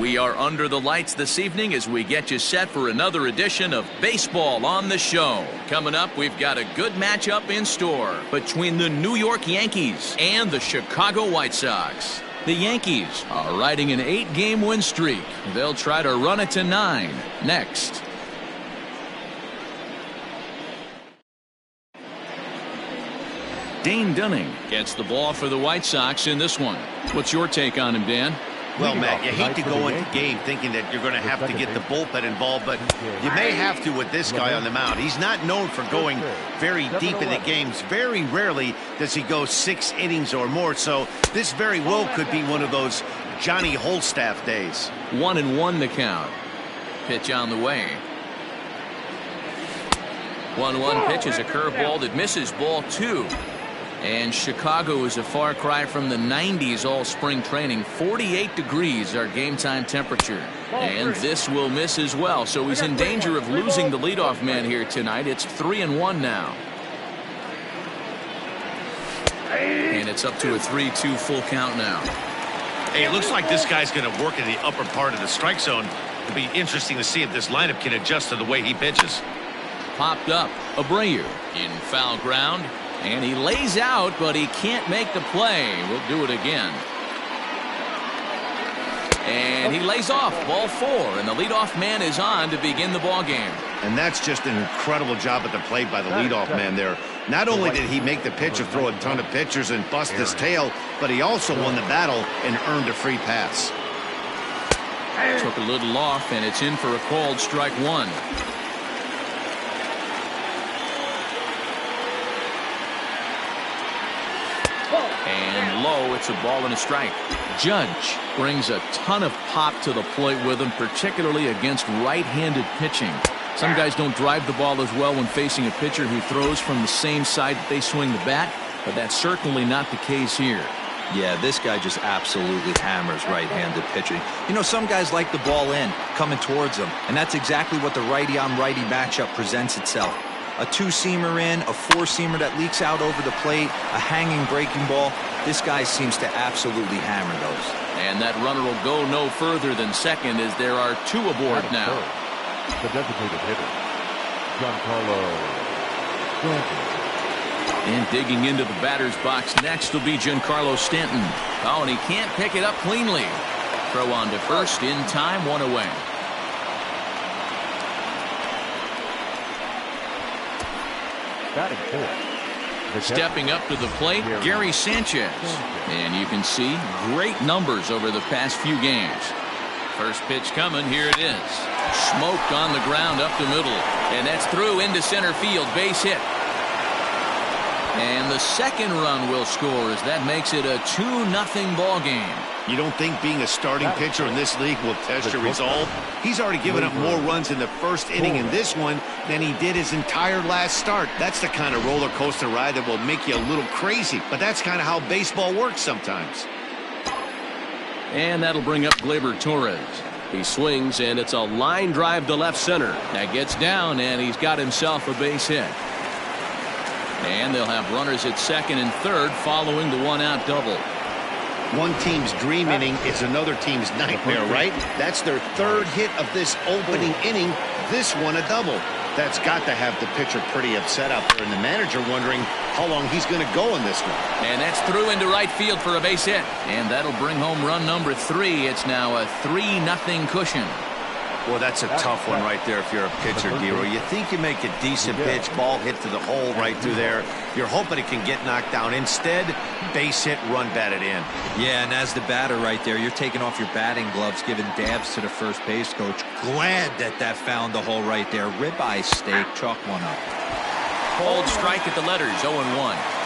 We are under the lights this evening as we get you set for another edition of Baseball on the Show. Coming up, we've got a good matchup in store between the New York Yankees and the Chicago White Sox. The Yankees are riding an 8-game win streak. They'll try to run it to 9 next. Dane Dunning gets the ball for the White Sox in this one. What's your take on him, Dan? Well, Matt, you hate to go into the game thinking that you're going to have to get the bullpen involved, but you may have to with this guy on the mound. He's not known for going very deep in the games. Very rarely does he go 6 innings or more, so this very well could be one of those Johnny Holstaff days. 1-1 the count. Pitch on the way. 1-1 pitch is a curveball that misses, ball 2. And Chicago is a far cry from the 90s all spring training. 48 degrees our game time temperature. And this will miss as well. So he's in danger of losing the leadoff man here tonight. It's 3-1 now. And it's up to a 3-2 full count now. Hey, it looks like this guy's going to work in the upper part of the strike zone. It'll be interesting to see if this lineup can adjust to the way he pitches. Popped up. Abreu in foul ground. And he lays out, but he can't make the play. We'll do it again. And he lays off, ball 4, and the leadoff man is on to begin the ball game. And that's just an incredible job at the plate by the leadoff man there. Not only did he make the pitcher throw a ton of pitchers and bust his tail, but he also won the battle and earned a free pass. Took a little off, and it's in for a called strike 1. And low, it's a ball and a strike. Judge brings a ton of pop to the plate with him, particularly against right-handed pitching. Some guys don't drive the ball as well when facing a pitcher who throws from the same side that they swing the bat, but that's certainly not the case here. Yeah, this guy just absolutely hammers right-handed pitching. You know, some guys like the ball in, coming towards them, and that's exactly what the righty-on-righty matchup presents itself. A 2-seamer in, a 4-seamer that leaks out over the plate, a hanging breaking ball. This guy seems to absolutely hammer those. And that runner will go no further than second as there are 2 aboard now. The designated hitter, Giancarlo. And digging into the batter's box next will be Giancarlo Stanton. Oh, and he can't pick it up cleanly. Throw on to first in time, 1 away. Batting 4. Stepping up to the plate, Gary Sanchez. And you can see great numbers over the past few games. First pitch coming, here it is. Smoked on the ground up the middle. And that's through into center field, base hit. And the second run will score as that makes it a 2-0 ball game. You don't think being a starting pitcher in this league will test your resolve? He's already given up more runs in the first inning in this one than he did his entire last start. That's the kind of roller coaster ride that will make you a little crazy. But that's kind of how baseball works sometimes. And that'll bring up Gleyber Torres. He swings, and it's a line drive to left center. That gets down, and he's got himself a base hit. And they'll have runners at second and third following the 1-out double. One team's dream inning is another team's nightmare, right? That's their 3rd hit of this opening inning. This one a double. That's got to have the pitcher pretty upset out there, and the manager wondering how long he's going to go in this one. And that's through into right field for a base hit. And that'll bring home run number 3. It's now a 3-0 cushion. Well, that's a tough one right there if you're a pitcher, Giro. You think you make a decent pitch, ball hit to the hole right through there. You're hoping it can get knocked down. Instead, base hit, run batted in. Yeah, and as the batter right there, you're taking off your batting gloves, giving dabs to the first base coach. Glad that found the hole right there. Ribeye steak, chalk one up. Cold strike at the letters, 0-1.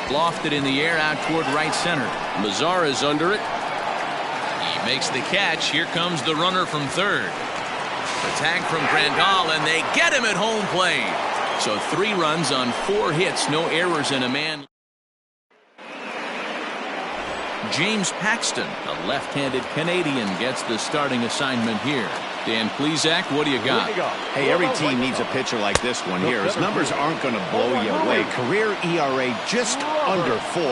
Lofted in the air out toward right center. Mazara's under it. He makes the catch. Here comes the runner from third. The tag from Grandal, and they get him at home plate. So 3 runs on 4 hits, no errors, and a man. James Paxton, a left-handed Canadian, gets the starting assignment here. Dan Plesac, what do you got? Hey, every team needs a pitcher like this one here. His numbers aren't going to blow you away. Career ERA just under 4.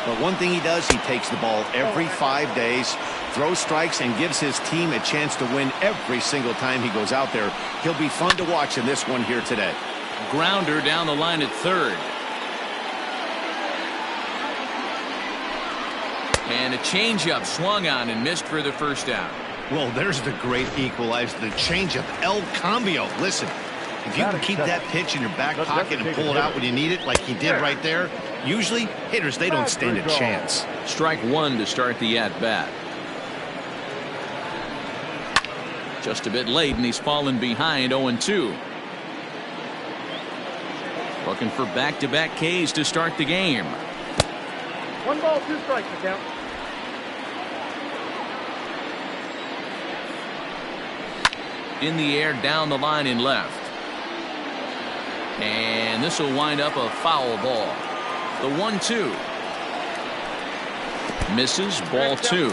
But one thing he does, he takes the ball every 5 days, throws strikes, and gives his team a chance to win every single time he goes out there. He'll be fun to watch in this one here today. Grounder down the line at third. And a changeup swung on and missed for the first out. Well, there's the great equalizer, the changeup, El Cambio. Listen, if you can keep that pitch in your back pocket and pull it out when you need it like he did right there, usually hitters, they don't stand a chance. Strike one to start the at-bat. Just a bit late, and he's fallen behind 0-2. Looking for back-to-back Ks to start the game. 1 ball, 2 strikes, the count. In the air, down the line in left. And this will wind up a foul ball. The 1-2. Misses, ball 2.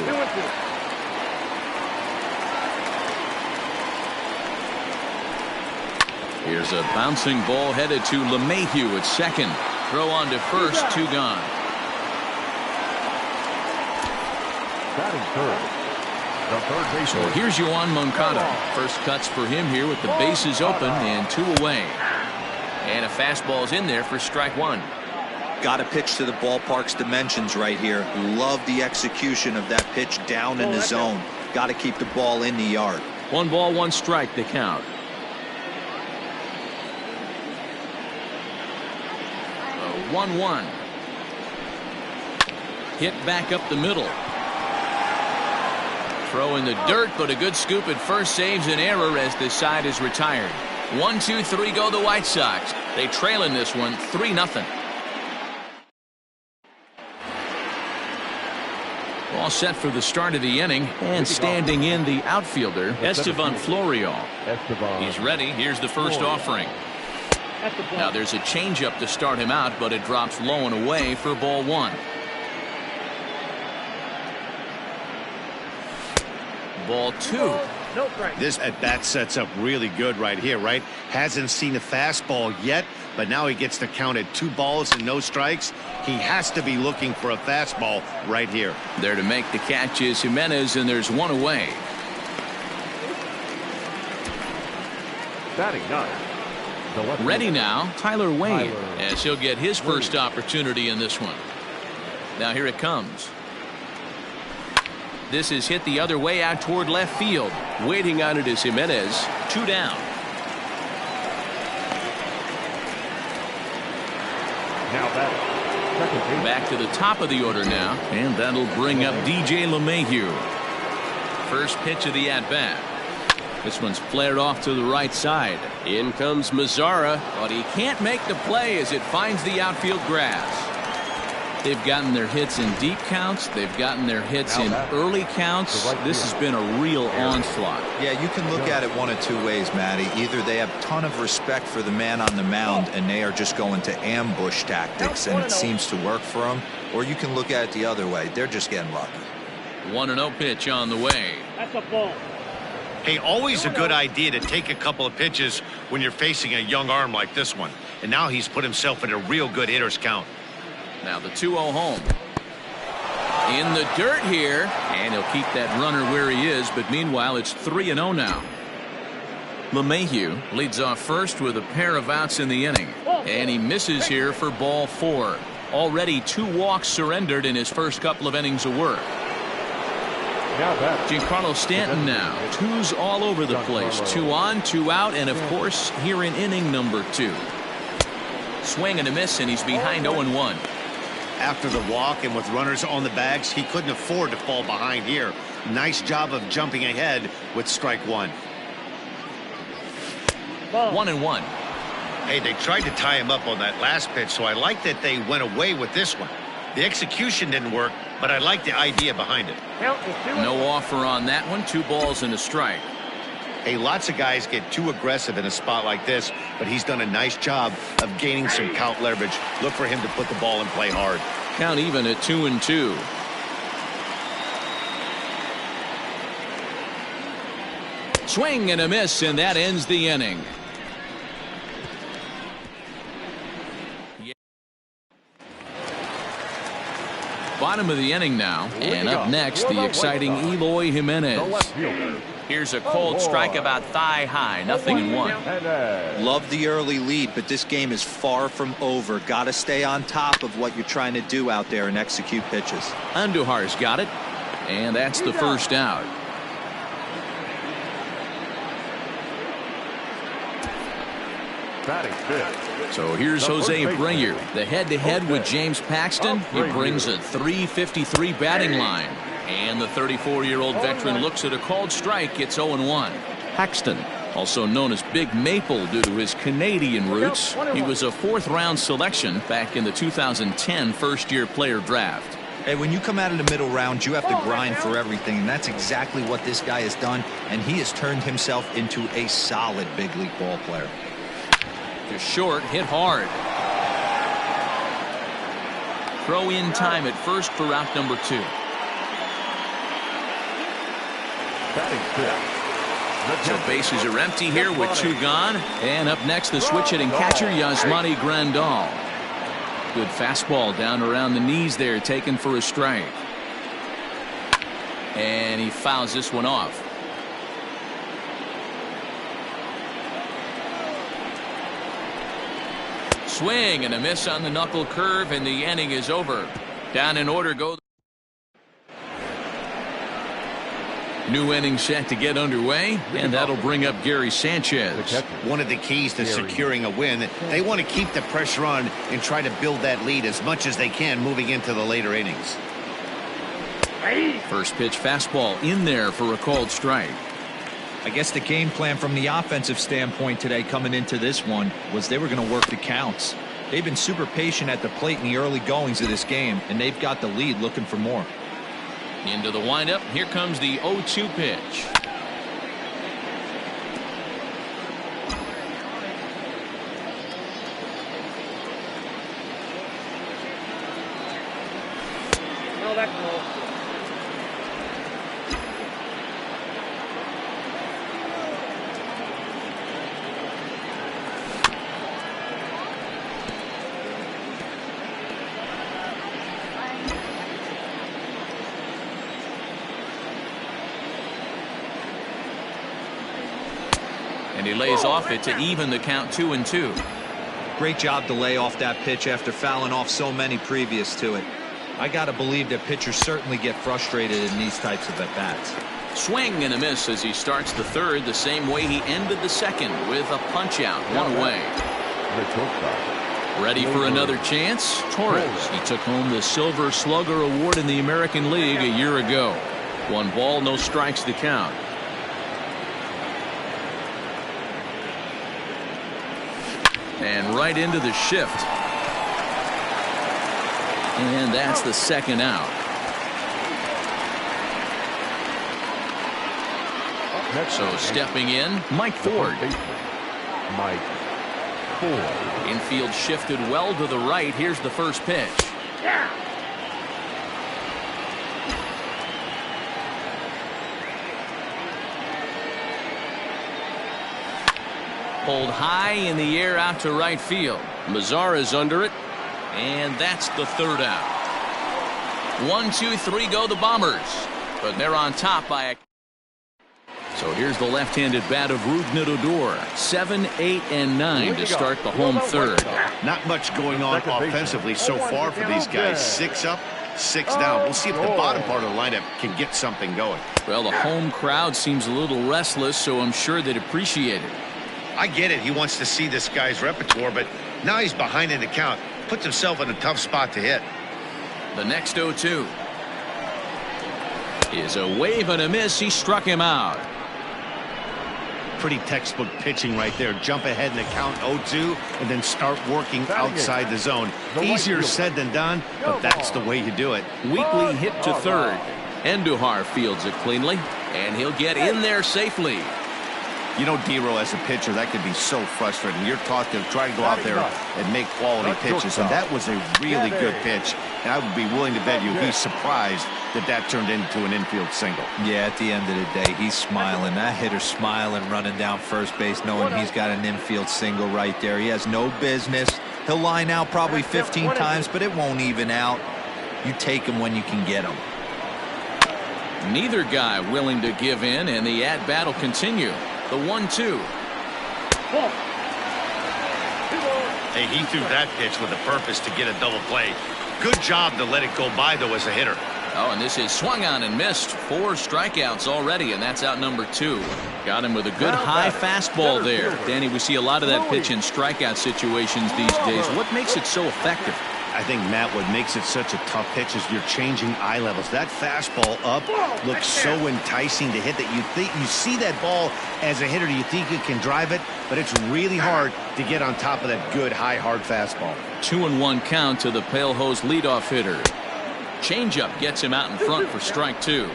Here's a bouncing ball headed to LeMahieu at second. Throw on to first, 2 gone. Batting third. The third baseman. So here's Yoan Moncada. First cuts for him here with the bases open and 2 away. And a fastball's in there for strike 1. Got to pitch to the ballpark's dimensions right here. Love the execution of that pitch down in the zone. Got to keep the ball in the yard. 1 ball, 1 strike, the count. 1-1. Hit back up the middle. Throw in the dirt, but a good scoop at first saves an error as this side is retired. 1-2-3 go the White Sox. They trail in this one 3-0. All set for the start of the inning, and standing in the outfielder, Estevan Florial. He's ready. Here's the first offering. Now there's a changeup to start him out, but it drops low and away for ball 1. Ball 2. This at-bat sets up really good right here, right? Hasn't seen a fastball yet, but now he gets to count at 2 balls and no strikes. He has to be looking for a fastball right here. There to make the catch is Jimenez, and there's 1 away. Batting 9. Ready now, Tyler Wade, as he'll get his first opportunity in this one. Now here it comes. This is hit the other way out toward left field. Waiting on it is Jimenez. 2 down. Now batting. Back to the top of the order now, and that'll bring up DJ LeMahieu. First pitch of the at-bat. This one's flared off to the right side. In comes Mazzara, but he can't make the play as it finds the outfield grass. They've gotten their hits in deep counts. They've gotten their hits in early counts. This has been a real onslaught. Yeah, you can look at it one of 2 ways, Matty. Either they have a ton of respect for the man on the mound and they are just going to ambush tactics and it seems to work for them, or you can look at it the other way. They're just getting lucky. 1-0 pitch on the way. That's a ball. Hey, always a good idea to take a couple of pitches when you're facing a young arm like this one. And now he's put himself in a real good hitter's count. Now the 2-0 home. In the dirt here, and he'll keep that runner where he is, but meanwhile it's 3-0 now. LeMahieu leads off first with a pair of outs in the inning, and he misses here for ball 4. Already 2 walks surrendered in his first couple of innings of work. Giancarlo Stanton now. 2s all over the place. 2 on, 2 out, and of course here in inning number 2. Swing and a miss, and he's behind 0-1. After the walk and with runners on the bags, he couldn't afford to fall behind here. Nice job of jumping ahead with strike 1. 1-1. Hey, they tried to tie him up on that last pitch, so I like that they went away with this one. The execution didn't work, but I like the idea behind it. No offer on that one. 2 balls and a strike. Hey, lots of guys get too aggressive in a spot like this, but he's done a nice job of gaining some count leverage. Look for him to put the ball and play hard. Count even at 2-2. Swing and a miss, and that ends the inning. Bottom of the inning now, and up next, the exciting Eloy Jimenez. Here's a cold strike about thigh high, 0-1. Love the early lead, but this game is far from over. Got to stay on top of what you're trying to do out there and execute pitches. Andujar's got it, and that's the first out. Batting fifth. So here's Jose Abreu, the head-to-head with James Paxton. He brings a .353 batting line. And the 34-year-old veteran looks at a called strike. It's 0-1. Paxton, also known as Big Maple due to his Canadian roots. He was a fourth-round selection back in the 2010 first-year player draft. Hey, when you come out of the middle round, you have to grind for everything, and that's exactly what this guy has done, and he has turned himself into a solid big league ball player. To short, hit hard. Throw in time at first for out number 2. So bases are empty here with 2 gone. And up next, the switch hitting catcher, Yasmani Grandal. Good fastball down around the knees there, taken for a strike. And he fouls this one off. Swing and a miss on the knuckle curve, and the inning is over. Down in order go. New inning set to get underway, and that'll bring up Gary Sanchez. One of the keys to securing a win, they want to keep the pressure on and try to build that lead as much as they can moving into the later innings. First pitch fastball in there for a called strike. I guess the game plan from the offensive standpoint today coming into this one was they were going to work the counts. They've been super patient at the plate in the early goings of this game, and they've got the lead looking for more. Into the windup. Here comes the 0-2 pitch. No, that's close. And he lays off it to even the count 2-2. Great job to lay off that pitch after fouling off so many previous to it. I got to believe that pitchers certainly get frustrated in these types of at-bats. Swing and a miss as he starts the third the same way he ended the second with a punch-out, 1 away. Ready for another chance? Torres. He took home the Silver Slugger Award in the American League a year ago. 1 ball, no strikes to count. And right into the shift. And that's the second out. So stepping in, Mike Ford. Infield shifted well to the right. Here's the first pitch. Pulled high in the air out to right field. Mazara's under it, and that's the third out. 1, 2, 3 go the Bombers, but they're on top by a. So here's the left-handed bat of Rougned Odor. 7, 8, and 9 to start the home third. Not much going on offensively so far for these guys. 6 up, 6 down. We'll see if the bottom part of the lineup can get something going. Well, the home crowd seems a little restless, so I'm sure they'd appreciate it. I get it. He wants to see this guy's repertoire, but now he's behind in the count. Puts himself in a tough spot to hit. The next 0-2 is a wave and a miss. He struck him out. Pretty textbook pitching right there. Jump ahead in the count 0-2 and then start working outside the zone. Easier said than done, but that's the way you do it. Weekly hit to third. Andujar fields it cleanly, and he'll get in there safely. You know, D-Roll, as a pitcher, that could be so frustrating. You're taught to try to go out there and make quality pitches, and that was a really good pitch. And I would be willing to bet you he's surprised that turned into an infield single. Yeah, at the end of the day, he's smiling. That hitter's smiling, running down first base, knowing he's got an infield single right there. He has no business. He'll line out probably 15 times, but it won't even out. You take him when you can get him. Neither guy willing to give in, and the at-bat will continue. The 1-2. Hey, he threw that pitch with a purpose to get a double play. Good job to let it go by, though, as a hitter. Oh, and this is swung on and missed. 4 strikeouts already, and that's out number 2. Got him with a good high fastball there. Danny, we see a lot of that pitch in strikeout situations these days. What makes it so effective? I think, Matt, what makes it such a tough pitch is you're changing eye levels. That fastball up looks so enticing to hit that you see that ball as a hitter, you think you can drive it, but it's really hard to get on top of that good high hard fastball. 2-1 count to the Pale Hose leadoff hitter. Changeup gets him out in front for strike 2.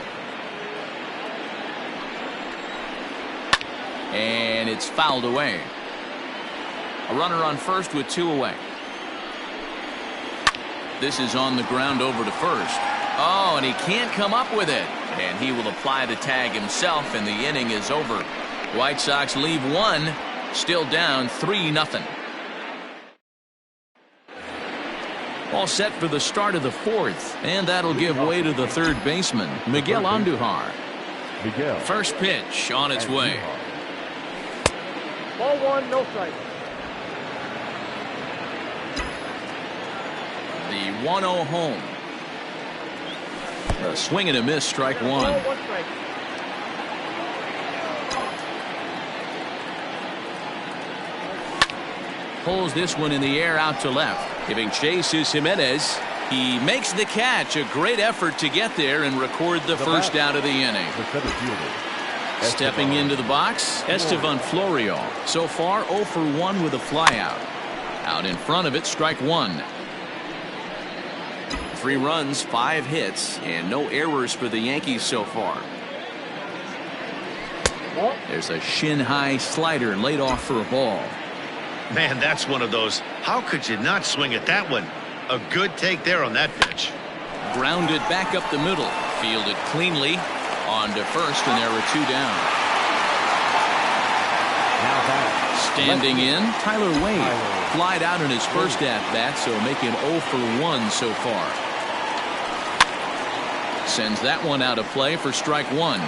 And it's fouled away. A runner on first with 2 away. This is on the ground over to first. Oh, and he can't come up with it. And he will apply the tag himself, and the inning is over. White Sox leave 1, still down 3-0. All set for the start of the 4th, and that'll give way to the third baseman, Miguel Andujar. First pitch on its way. Ball 1, no strike. The 1-0 home. A swing and a miss, strike 1. Ball 1 strike. Pulls this one in the air out to left. Giving chase is Jimenez. He makes the catch. A great effort to get there and record the first out of the inning. Stepping into the box, Estevan Florio. So far 0 for 1 with a flyout. Out in front of it, strike 1. 3 runs, 5 hits, and no errors for the Yankees so far. There's a shin-high slider laid off for a ball. Man, that's one of those. How could you not swing at that one? A good take there on that pitch. Grounded back up the middle. Fielded cleanly. On to first, and there are 2 down. Standing in, Tyler Wade. Flied out in his first at-bat, so making 0 for 1 so far. Sends that one out of play for strike 1.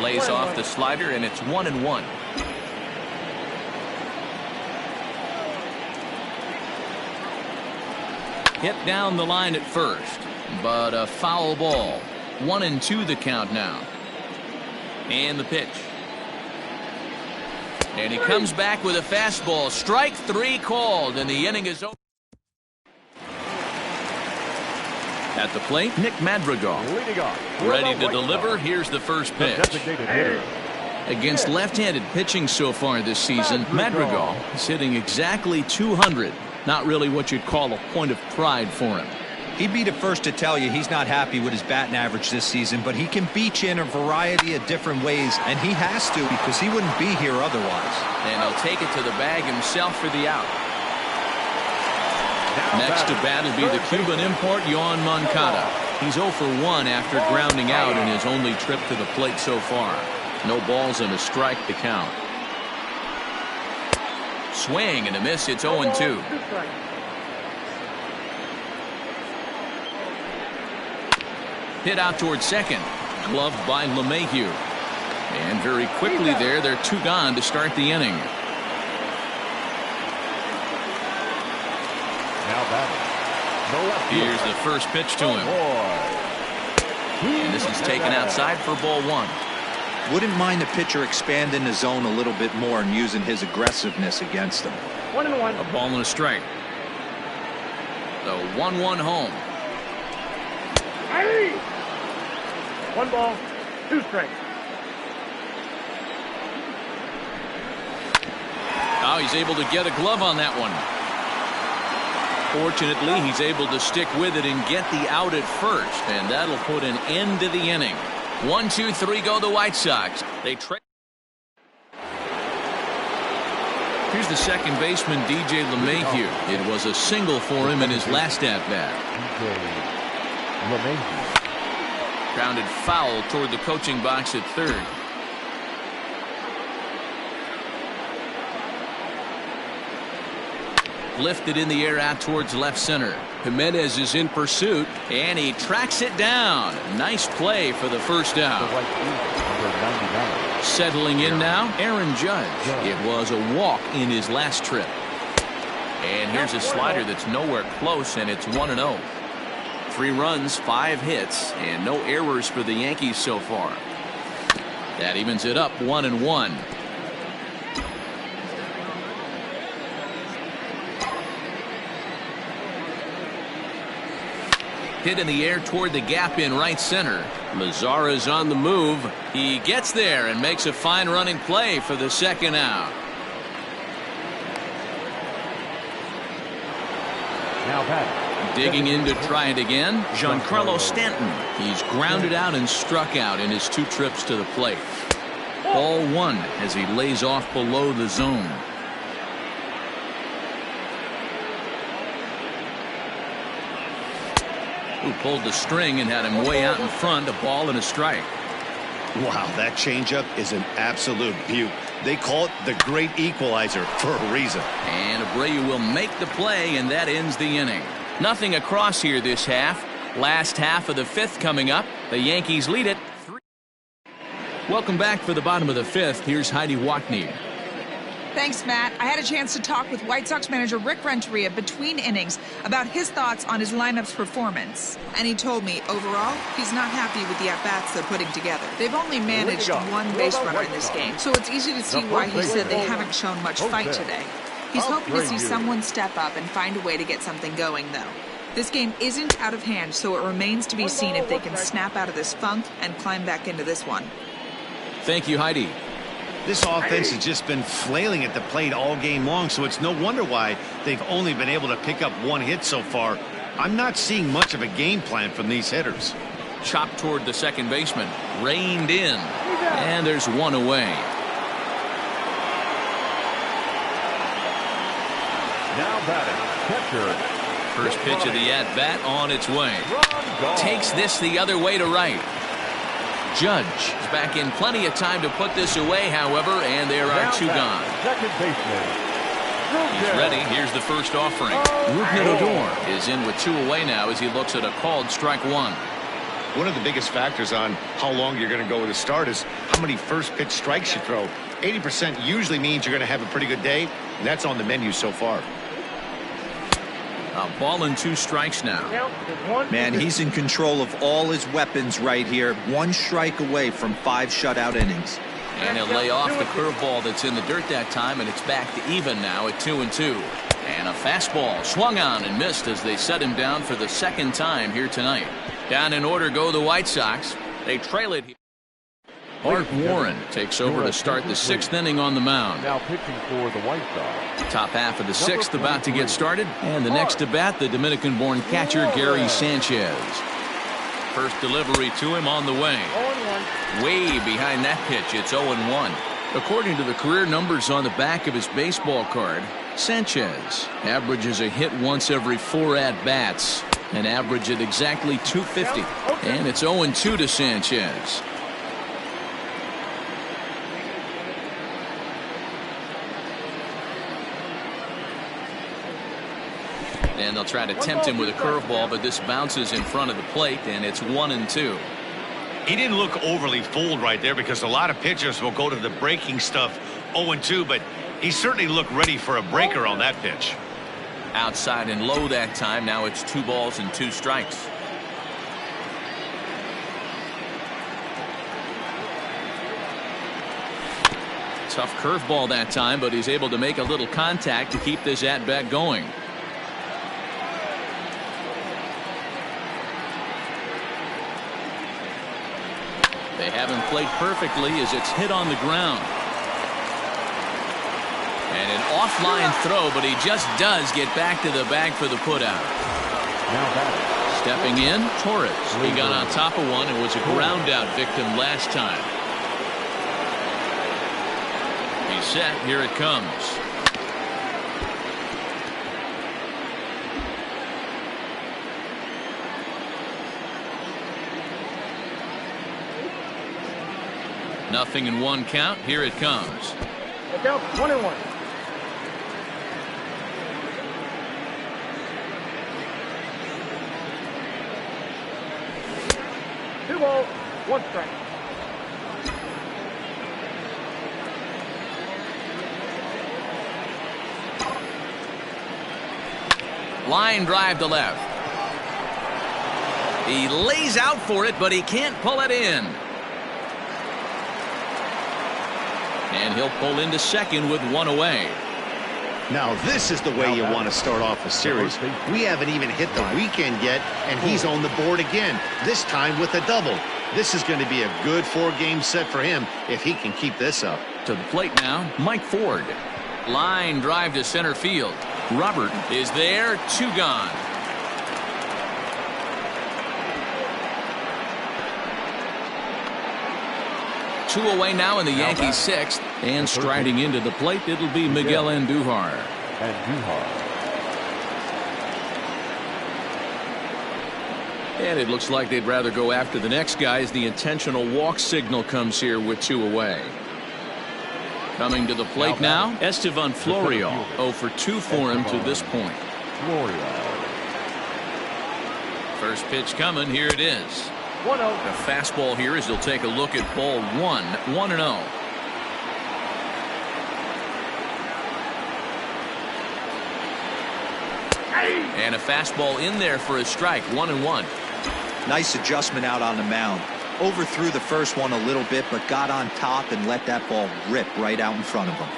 Lays off the slider, and it's 1-1. Hit down the line at first, but a foul ball. 1-2 the count now. And the pitch. And he comes back with a fastball. Strike 3 called, and the inning is over. At the plate, Nick Madrigal. Ready to deliver. Here's the first pitch. Against left-handed pitching so far this season, Madrigal is hitting exactly 200. Not really what you'd call a point of pride for him. He'd be the first to tell you he's not happy with his batting average this season, but he can beat you in a variety of different ways, and he has to because he wouldn't be here otherwise. And he'll take it to the bag himself for the out. Next to bat will be the Cuban import, Yohan Moncada. He's 0 for 1 after grounding out in his only trip to the plate so far. No balls and a strike to count. Swing and a miss. It's 0-2. Hit out towards second. Gloved by LeMahieu. And very quickly they're 2 gone to start the inning. Here's the first pitch to him. And this is taken outside for ball 1. Wouldn't mind the pitcher expanding the zone a little bit more and using his aggressiveness against him. 1-1. A ball and a strike. The 1-1 home. 1 ball, 2 strikes. Oh, he's able to get a glove on that one. Fortunately, he's able to stick with it and get the out at first, and that'll put an end to the inning. 1-2-3 go the White Sox. They trade. Here's the second baseman, DJ LeMahieu. It was a single for him in his last at-bat. Grounded foul toward the coaching box at third. Lifted in the air out towards left center. Jimenez is in pursuit, and he tracks it down. Nice play for the first out. Settling in now, Aaron Judge. It was a walk in his last trip. And here's a slider that's nowhere close, and it's 1-0. 3 runs, 5 hits, and no errors for the Yankees so far. That evens it up 1-1. Hit in the air toward the gap in right center. Mazara's on the move. He gets there and makes a fine running play for the second out. Now batting. Digging in to try it again, Giancarlo Stanton. He's grounded out and struck out in his 2 trips to the plate. Ball 1 as he lays off below the zone. Who pulled the string and had him way out in front, a ball and a strike. Wow, that changeup is an absolute beaut. They call it the great equalizer for a reason. And Abreu will make the play, and that ends the inning. Nothing across here this half. Last half of the 5th coming up. The Yankees lead it 3. Welcome back for the bottom of the 5th. Here's Heidi Watney. Thanks, Matt. I had a chance to talk with White Sox manager Rick Renteria between innings about his thoughts on his lineup's performance. And he told me, overall, he's not happy with the at-bats they're putting together. They've only managed 1 base runner in this game, so it's easy to see why he said they haven't shown much fight today. He's hoping to see someone step up and find a way to get something going, though. This game isn't out of hand, so it remains to be seen if they can snap out of this funk and climb back into this one. Thank you, Heidi. This offense has just been flailing at the plate all game long, so it's no wonder why they've only been able to pick up 1 hit so far. I'm not seeing much of a game plan from these hitters. Chopped toward the second baseman. Reined in. And there's 1 away. Now batting. Catcher. First pitch of the at-bat on its way. Takes this the other way to right. Judge is back in plenty of time to put this away, however, and there are 2 gone. Second baseman. He's ready. Here's the first offering. Rougned Odor is in with 2 away now as he looks at a called strike 1. One of the biggest factors on how long you're going to go with a start is how many first pitch strikes you throw. 80% usually means you're going to have a pretty good day, and that's on the menu so far. A ball and 2 strikes now. Man, he's in control of all his weapons right here. 1 strike away from 5 shutout innings. And he'll lay off the curveball that's in the dirt that time, and it's back to even now at 2-2. And a fastball swung on and missed as they set him down for the 2nd time here tonight. Down in order go the White Sox. They trail it here. Art Warren takes over to start the 6th inning on the mound. Now pitching for the White Sox. Top half of the 6th about to get started, and the next to bat, the Dominican-born catcher Gary Sanchez. First delivery to him on the way. Way behind that pitch, it's 0-1. According to the career numbers on the back of his baseball card, Sanchez averages a hit once every 4 at-bats, an average at exactly .250, and it's 0-2 to Sanchez. And they'll try to tempt him with a curveball, but this bounces in front of the plate, and it's 1-2. He didn't look overly fooled right there because a lot of pitchers will go to the breaking stuff 0-2, but he certainly looked ready for a breaker on that pitch. Outside and low that time. Now it's 2 balls and 2 strikes. Tough curveball that time, but he's able to make a little contact to keep this at-bat going. They haven't played perfectly as it's hit on the ground. And an offline throw, but he just does get back to the bag for the putout. Now batting. Stepping in, Torres. He got on top of one and was a ground out victim last time. He's set. Here it comes. Nothing in one count. Here it comes. Look out, 1-1. Two balls, one strike. Line drive to left. He lays out for it, but he can't pull it in. And he'll pull into second with one away. Now this is the way you want to start off a series. We haven't even hit the weekend yet, and he's on the board again, this time with a double. This is going to be a good 4-game set for him if he can keep this up. To the plate now, Mike Ford. Line drive to center field. Robert is there, 2 gone. Two away now in the Yankees' 6th, and striding into the plate, it'll be Miguel Andujar. And it looks like they'd rather go after the next guy as the intentional walk signal comes here with 2 away. Coming to the plate now, Estevan Florial. 0 for 2 for him to this point. First pitch coming, here it is. 1-0. The fastball here as he'll take a look at ball 1, 1-0. And a fastball in there for a strike, 1-1. Nice adjustment out on the mound. Overthrew the first one a little bit, but got on top and let that ball rip right out in front of him.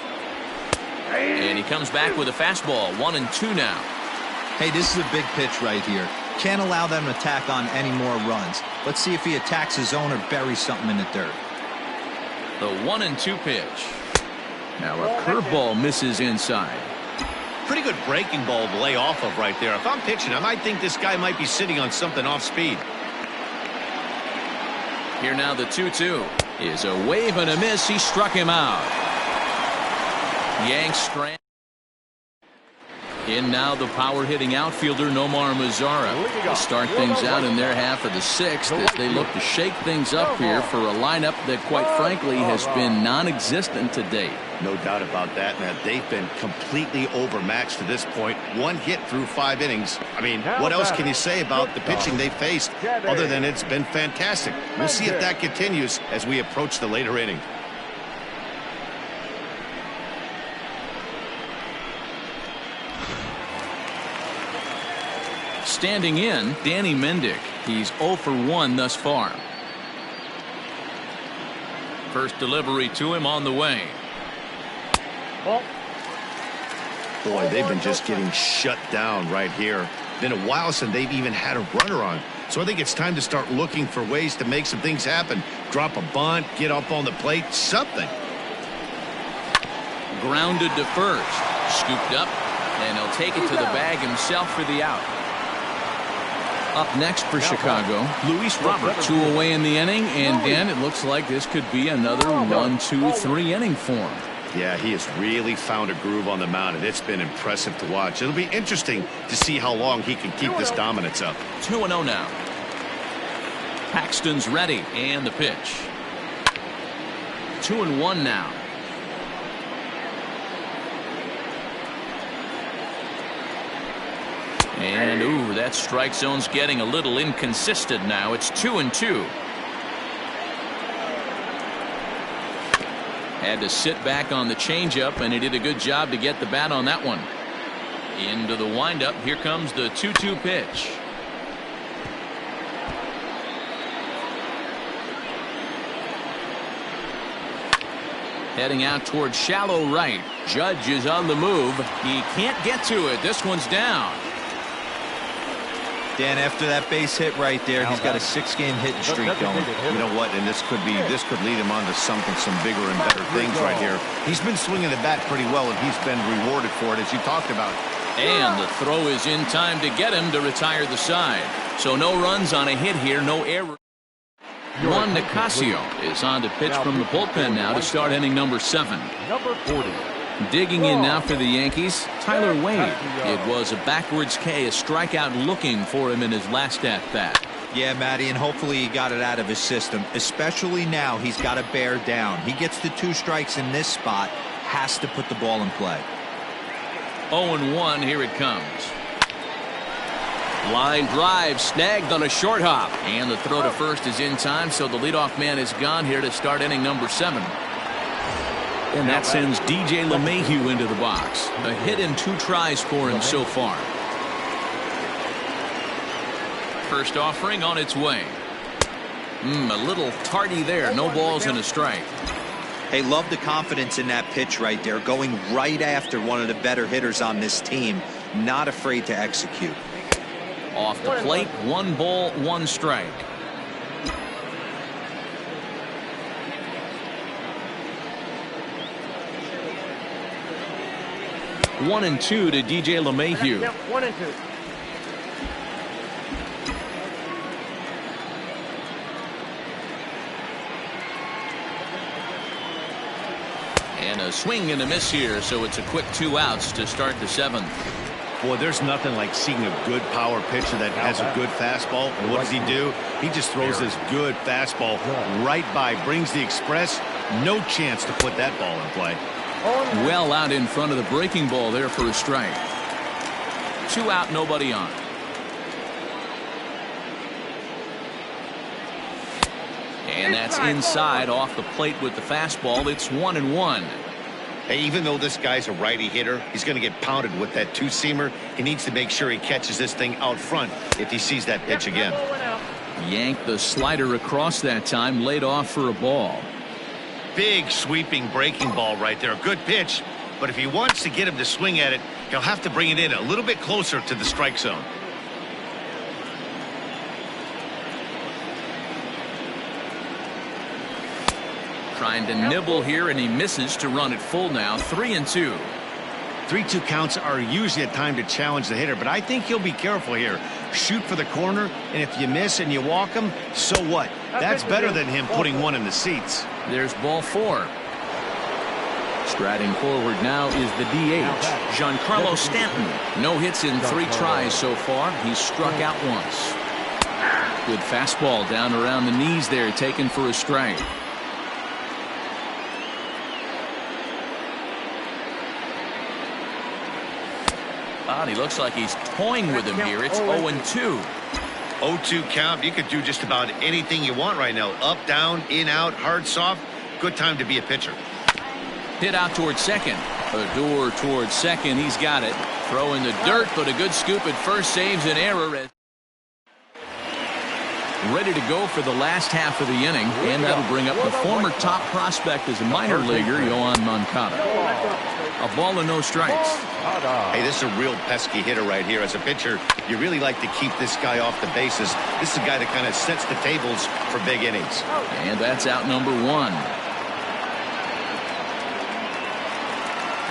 And he comes back with a fastball, 1-2 now. Hey, this is a big pitch right here. Can't allow them to tack on any more runs. Let's see if he attacks his zone or buries something in the dirt. The 1-2 pitch. Now a curveball misses inside. Pretty good breaking ball to lay off of right there. If I'm pitching, I might think this guy might be sitting on something off speed. Here now the 2-2 is a wave and a miss. He struck him out. Yanks strand. In now the power-hitting outfielder Nomar Mazara. They'll start things out in their half of the 6th as they look to shake things up here for a lineup that, quite frankly, has been non-existent to date. No doubt about that, man. They've been completely overmatched to this point. 1 hit through 5 innings. I mean, what else can you say about the pitching they faced other than it's been fantastic? We'll see if that continues as we approach the later inning. Standing in, Danny Mendick. He's 0 for 1 thus far. First delivery to him on the way. Boy, they've been just getting shut down right here. Been a while since they've even had a runner on. So I think it's time to start looking for ways to make some things happen. Drop a bunt, get up on the plate, something. Grounded to first. Scooped up, and he'll take it to the bag himself for the out. Up next for Chicago, Luis Robert. 2 away in the inning, and Dan, it looks like this could be another 1-2-3 inning for him. Yeah, he has really found a groove on the mound, and it's been impressive to watch. It'll be interesting to see how long he can keep this dominance up. 2-0 now. Paxton's ready, and the pitch. 2-1 now. And, ooh, that strike zone's getting a little inconsistent now. It's 2-2. Had to sit back on the changeup, and he did a good job to get the bat on that one. Into the windup. Here comes the 2-2 pitch. Heading out towards shallow right. Judge is on the move. He can't get to it. This one's down. Dan, after that base hit right there, he's got a 6-game hitting streak going. You know what? And this could lead him on to something, some bigger and better things right here. He's been swinging the bat pretty well, and he's been rewarded for it, as you talked about. And the throw is in time to get him to retire the side. So no runs on a hit here, no error. Juan Nicasio is on to pitch from the bullpen now to start inning number 7. Number 40. Digging in now for the Yankees, Tyler Wade. It was a backwards K, a strikeout looking for him in his last at-bat. Yeah, Matty, and hopefully he got it out of his system. Especially now, he's got to bear down. He gets the 2 strikes in this spot, has to put the ball in play. 0-1, here it comes. Line drive snagged on a short hop, and the throw to first is in time, so the leadoff man is gone here to start inning number 7. And that sends DJ LeMahieu into the box. A hit and 2 tries for him so far. First offering on its way. A little tardy there. No balls and a strike. Hey, love the confidence in that pitch right there. Going right after one of the better hitters on this team. Not afraid to execute. Off the plate, 1 ball, 1 strike. One and 2 to DJ LeMahieu. 1 and 2. And a swing and a miss here, so it's a quick 2 outs to start the 7th. Boy, there's nothing like seeing a good power pitcher that has a good fastball. And what does he do? He just throws this good fastball right by, brings the express. No chance to put that ball in play. Well out in front of the breaking ball there for a strike. 2 out, nobody on. And that's inside off the plate with the fastball. It's 1-1. Hey, even though this guy's a righty hitter, he's going to get pounded with that 2-seamer. He needs to make sure he catches this thing out front if he sees that pitch again. Yanked the slider across that time, laid off for a ball. Big sweeping breaking ball right there. A good pitch, but if he wants to get him to swing at it, he'll have to bring it in a little bit closer to the strike zone. Trying to nibble here, and he misses to run it full now. 3-2. 3-2 counts are usually a time to challenge the hitter, but I think he'll be careful here. Shoot for the corner, and if you miss and you walk him, so what? That's better than him putting one in the seats. There's ball 4. Striding forward now is the DH, Giancarlo Stanton. No hits in 3 tries so far. He's struck out once. Good fastball down around the knees there, taken for a strike. And he looks like he's toying with him here. It's 0-2. 0-2 count. You could do just about anything you want right now. Up, down, in, out, hard, soft. Good time to be a pitcher. Hit out towards second. Odor towards second. He's got it. Throw in the dirt, but a good scoop at first saves an error. Ready to go for the last half of the inning, and that'll bring up the former top prospect as a minor leaguer, Yoan Moncada. A ball and no strikes. Hey, this is a real pesky hitter right here. As a pitcher, you really like to keep this guy off the bases. This is a guy that kind of sets the tables for big innings. And that's out number 1.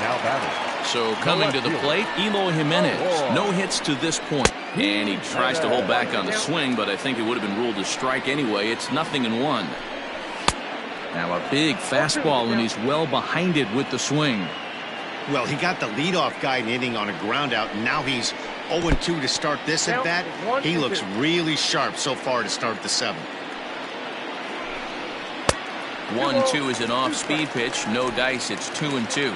Now batting. So coming to the plate, Eloy Jimenez. No hits to this point. And he tries to hold back on the swing, but I think it would have been ruled a strike anyway. It's 0-1. Now a big fastball, and he's well behind it with the swing. Well, he got the leadoff guy in inning on a ground out, and now he's 0-2 to start this at bat. He looks really sharp so far to start the 7th. 1-2 is an off-speed pitch. No dice. It's 2-2.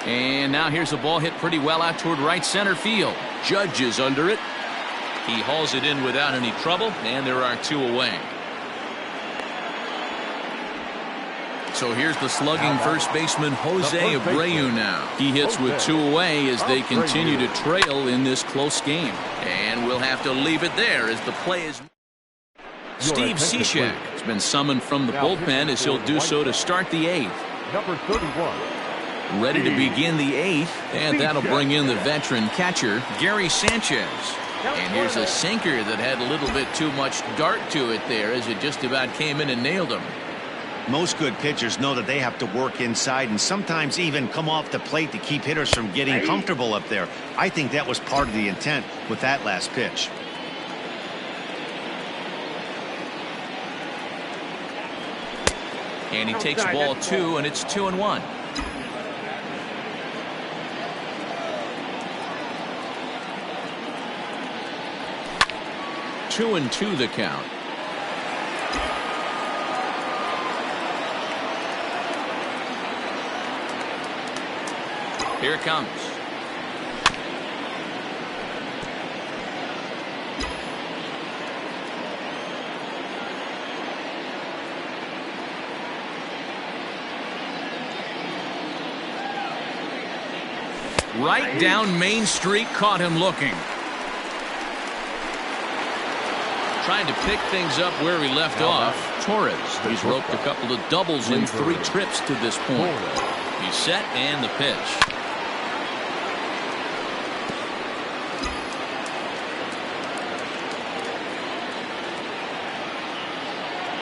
And now here's a ball hit pretty well out toward right center field. Judge is under it. He hauls it in without any trouble, and there are 2 away. So here's the slugging first baseman Jose Abreu now. He hits with 2 away as they continue to trail in this close game. And we'll have to leave it there as the play is. Steve Cishek has been summoned from the bullpen as he'll do so to start the 8th. Number 31. Ready to begin the 8th, and that'll bring in the veteran catcher, Gary Sanchez. And here's a sinker that had a little bit too much dart to it there as it just about came in and nailed him. Most good pitchers know that they have to work inside and sometimes even come off the plate to keep hitters from getting comfortable up there. I think that was part of the intent with that last pitch. And he takes ball 2, and it's 2-1. Two and 2 the count. Here it comes. Right down Main Street, caught him looking. Trying to pick things up where he left off. Torres, he's roped a couple of doubles in 3 trips to this point. He's set and the pitch.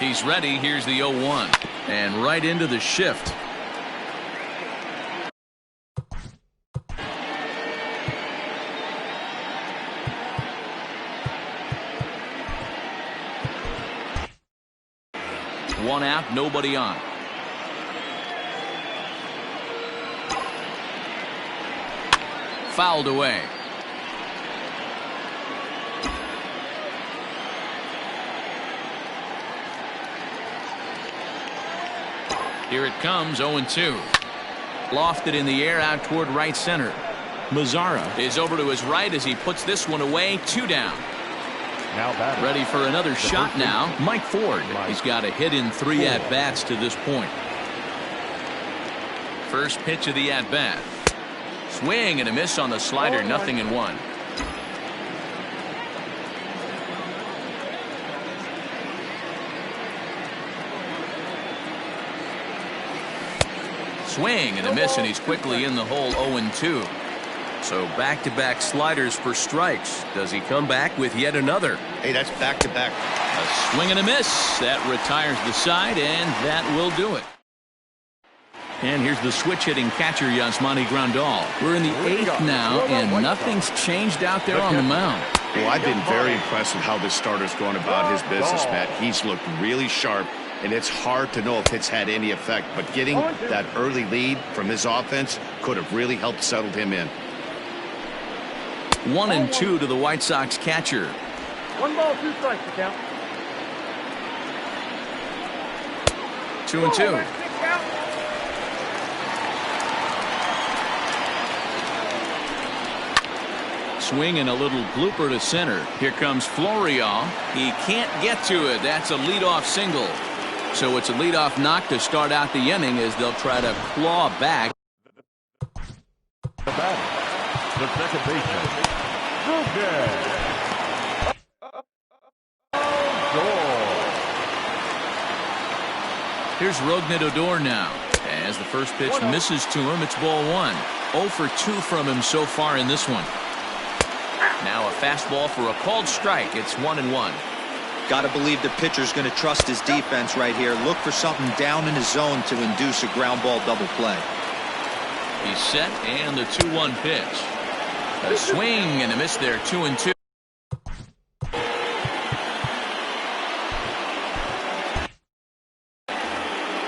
He's ready. Here's the 0-1. And right into the shift. One out, nobody on. Fouled away. Here it comes, 0-2. Lofted in the air out toward right center. Mazzara is over to his right as he puts this one away. 2 down. Now ready for another shot now. Mike Ford. He's got a hit in 3 at-bats to this point. First pitch of the at-bat. Swing and a miss on the slider. 0-1. Swing and a miss, and he's quickly in the hole. 0-2. So back-to-back sliders for strikes. Does he come back with yet another? Hey, that's back-to-back. A swing and a miss. That retires the side, and that will do it. And here's the switch-hitting catcher, Yasmani Grandal. We're in the 8th now, and nothing's changed out there on the mound. Well, I've been very impressed with how this starter's going about his business, Matt. He's looked really sharp, and it's hard to know if it's had any effect. But getting that early lead from his offense could have really helped settle him in. 1-2 to the White Sox catcher. 1 ball, 2 strikes to count. 2-2. Swing and a little blooper to center. Here comes Florial. He can't get to it. That's a leadoff single. So it's a leadoff knock to start out the inning as they'll try to claw back. The batter, the second baseman, Here's Rougned Odor now. As the first pitch misses to him, it's ball 1. 0 for 2 from him so far in this one. Now a fastball for a called strike. It's 1-1. Got to believe the pitcher's going to trust his defense right here. Look for something down in his zone to induce a ground ball double play. He's set, and the 2-1 pitch. A swing and a miss there. 2-2.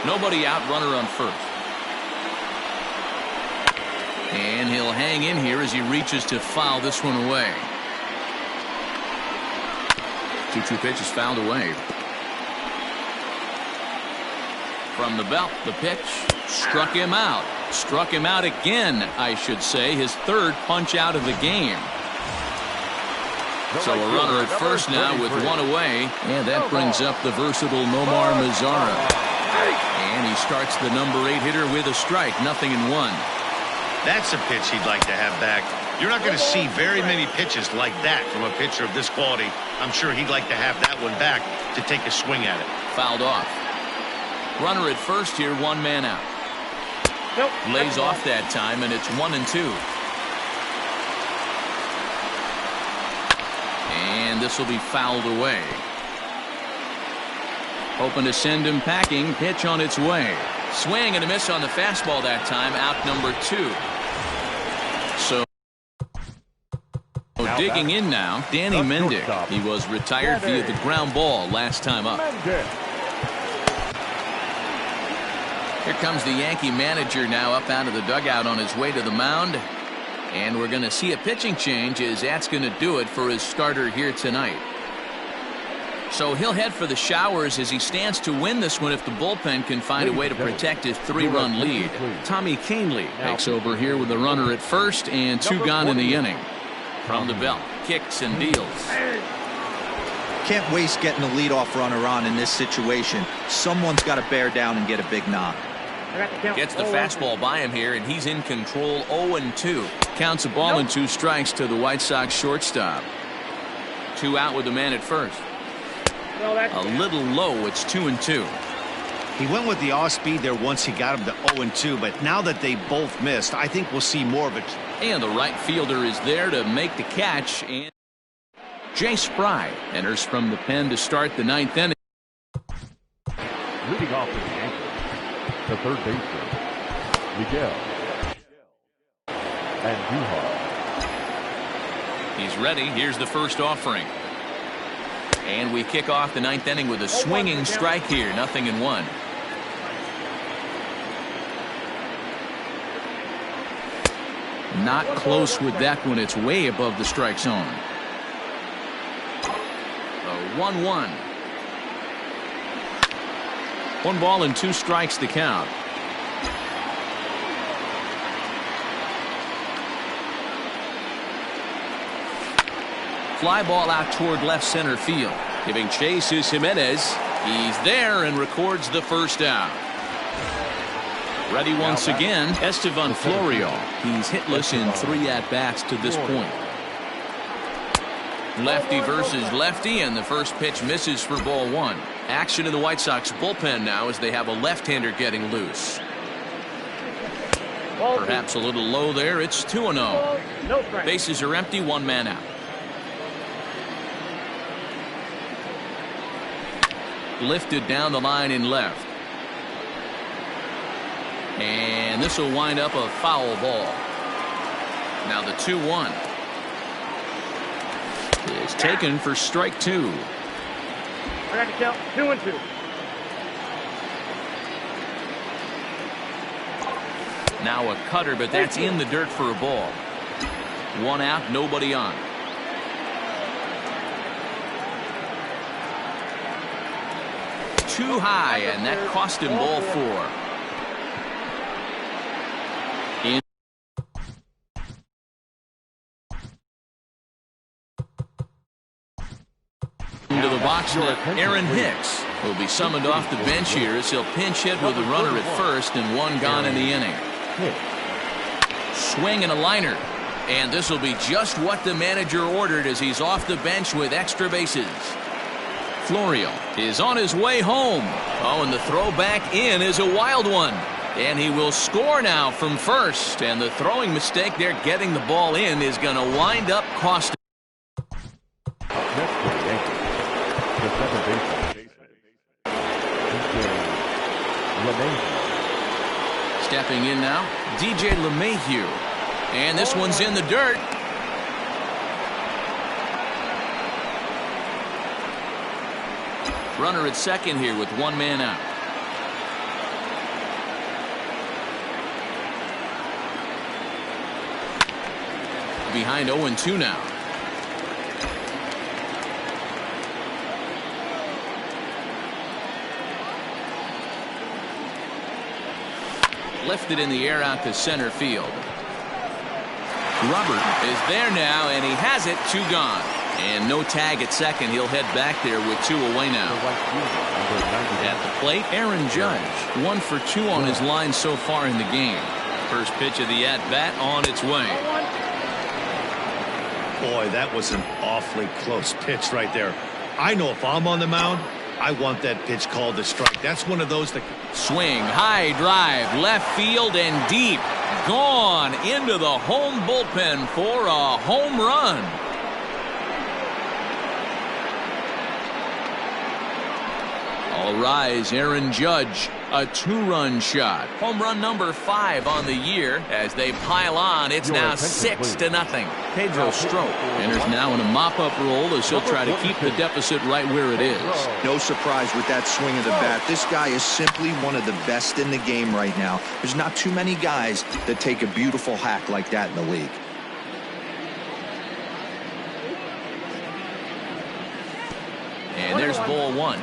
Nobody out, runner on first. And he'll hang in here as he reaches to foul this one away. 2-2 pitch is fouled away. From the belt, the pitch struck him out. Struck him out again, I should say. His 3rd punch out of the game. So a runner at first now with 1 away. And that brings up the versatile Nomar Mazzara. And he starts the number 8 hitter with a strike. 0-1. That's a pitch he'd like to have back. You're not going to see very many pitches like that from a pitcher of this quality. I'm sure he'd like to have that one back to take a swing at it. Fouled off. Runner at first here, 1 man out. Nope. Lays off that time, and it's 1-2. And this will be fouled away. Hoping to send him packing. Pitch on its way. Swing and a miss on the fastball that time. Out number 2. So digging in now, Danny Mendick. He was retired via the ground ball last time up. Here comes the Yankee manager now up out of the dugout on his way to the mound. And we're going to see a pitching change as that's going to do it for his starter here tonight. So he'll head for the showers as he stands to win this one if the bullpen can find a way to protect his 3-run lead. Tommy Canely takes over here with a runner at first and 2 gone in the inning. From the belt, kicks and deals. Can't waste getting the leadoff runner on in this situation. Someone's got to bear down and get a big knock. Gets the fastball by him here, and he's in control. 0-2. Counts a ball and 2 strikes to the White Sox shortstop. 2 out with the man at first. A little low. It's 2-2. He went with the off speed there once he got him to 0-2, but now that they both missed, I think we'll see more of it. And the right fielder is there to make the catch. And Jay Spry enters from the pen to start the 9th inning. Leading off for the Yankees, the third baseman, Miguel Andujar. He's ready. Here's the first offering. And we kick off the 9th inning with a swinging strike here. 0-1. Not close with that one. It's way above the strike zone. A 1-1. 1 ball and 2 strikes to count. Fly ball out toward left center field. Giving chase is Jimenez. He's there and records the first out. Ready once again, Estevan Florial. He's hitless in 3 at-bats to this point. Lefty versus lefty, and the first pitch misses for ball 1. Action in the White Sox bullpen now as they have a left-hander getting loose. Perhaps a little low there. It's 2-0. Bases are empty, 1 man out. Lifted down the line in left. And this will wind up a foul ball. Now the 2-1 is taken for strike 2. I got to count 2-2. Now a cutter, but that's in the dirt for a ball. 1 out, nobody on. Too high, and that cost him ball 4. Into the box net, Aaron Hicks will be summoned off the bench here as he'll pinch hit with a runner at first and 1 gone in the inning. Swing and a liner, and this will be just what the manager ordered as he's off the bench with extra bases. Florial is on his way home. Oh, and the throw back in is a wild one. And he will score now from first. And the throwing mistake there getting the ball in is going to wind up costing. Next for the Yankees, the second baseman, LeMahieu. Stepping in now, DJ LeMahieu. And this one's in the dirt. Runner at second here with 1 man out. Behind 0-2 now. Lifted in the air out to center field. Robert is there now, and he has it. 2 gone. And no tag at second. He'll head back there with 2 away now. At the plate, Aaron Judge. 1 for 2 on his line so far in the game. First pitch of the at-bat on its way. Boy, that was an awfully close pitch right there. I know if I'm on the mound, I want that pitch called a strike. That's one of those that... Swing, high drive, left field and deep. Gone into the home bullpen for a home run. All rise, Aaron Judge. A 2-run shot. Home run number 5 on the year. As they pile on, it's now 6-0. Pedro Strop enters now in a mop-up role as he'll try to keep the deficit right where it is. No surprise with that swing of the bat. This guy is simply one of the best in the game right now. There's not too many guys that take a beautiful hack like that in the league. And there's ball 1.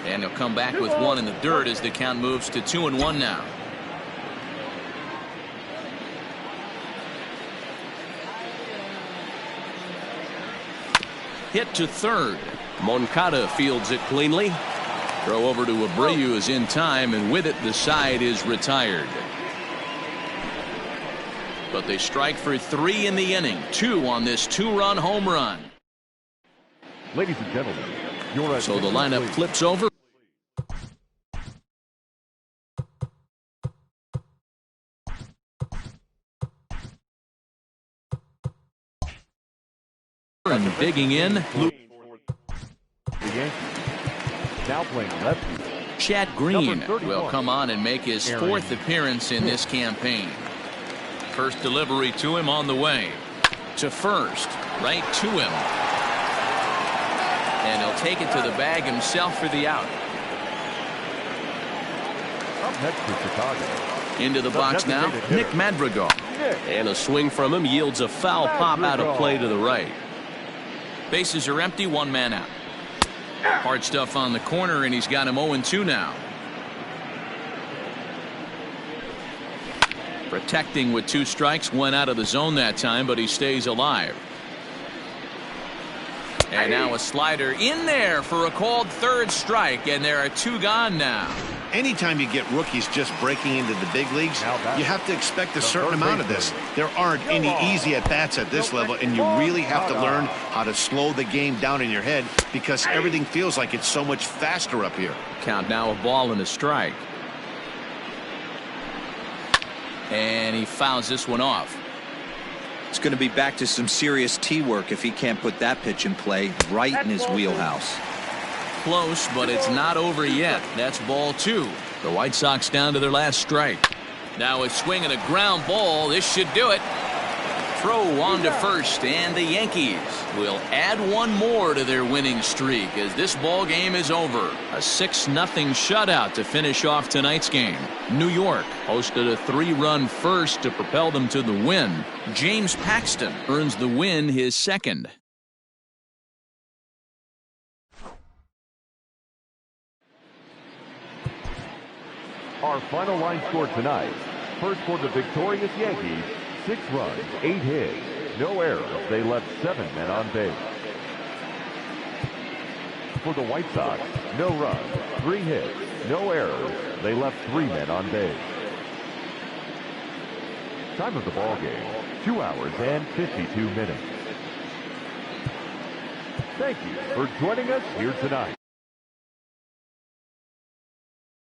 And he'll come back with 1 in the dirt as the count moves to 2-1 now. Hit to third. Moncada fields it cleanly. Throw over to Abreu is in time, and with it the side is retired. But they strike for 3 in the inning. 2 on this 2-run home run. Ladies and gentlemen, so the lineup flips over. And digging in, the Yankees now playing lefty. Chad Green will come on and make his 4th appearance in this campaign. First delivery to him on the way. To first, right to him. And he'll take it to the bag himself for the out. Up next to Chicago. Into the box now, Nick Madrigal. And a swing from him yields a foul pop out of play to the right. Bases are empty, 1 man out. Hard stuff on the corner, and he's got him 0-2 now. Protecting with 2 strikes, 1 out of the zone that time, but he stays alive. And now a slider in there for a called 3rd strike, and there are 2 gone now. Anytime you get rookies just breaking into the big leagues, you have to expect a certain amount of this. There aren't any easy at-bats at this level, and you really have to learn how to slow the game down in your head because everything feels like it's so much faster up here. Count now, a ball and a strike. And he fouls this one off. It's going to be back to some serious tee work if he can't put that pitch in play right in his wheelhouse. Close, but it's not over yet. That's ball 2. The White Sox down to their last strike. Now a swing and a ground ball. This should do it. Throw on to first, and the Yankees will add 1 more to their winning streak as this ball game is over. A 6-0 shutout to finish off tonight's game. New York hosted a 3-run first to propel them to the win. James Paxton earns the win, his 2nd. Our final line score tonight. First for the victorious Yankees, 6 runs, 8 hits, no errors. They left 7 men on base. For the White Sox, no runs, 3 hits, no errors. They left 3 men on base. Time of the ball game, 2 hours and 52 minutes. Thank you for joining us here tonight.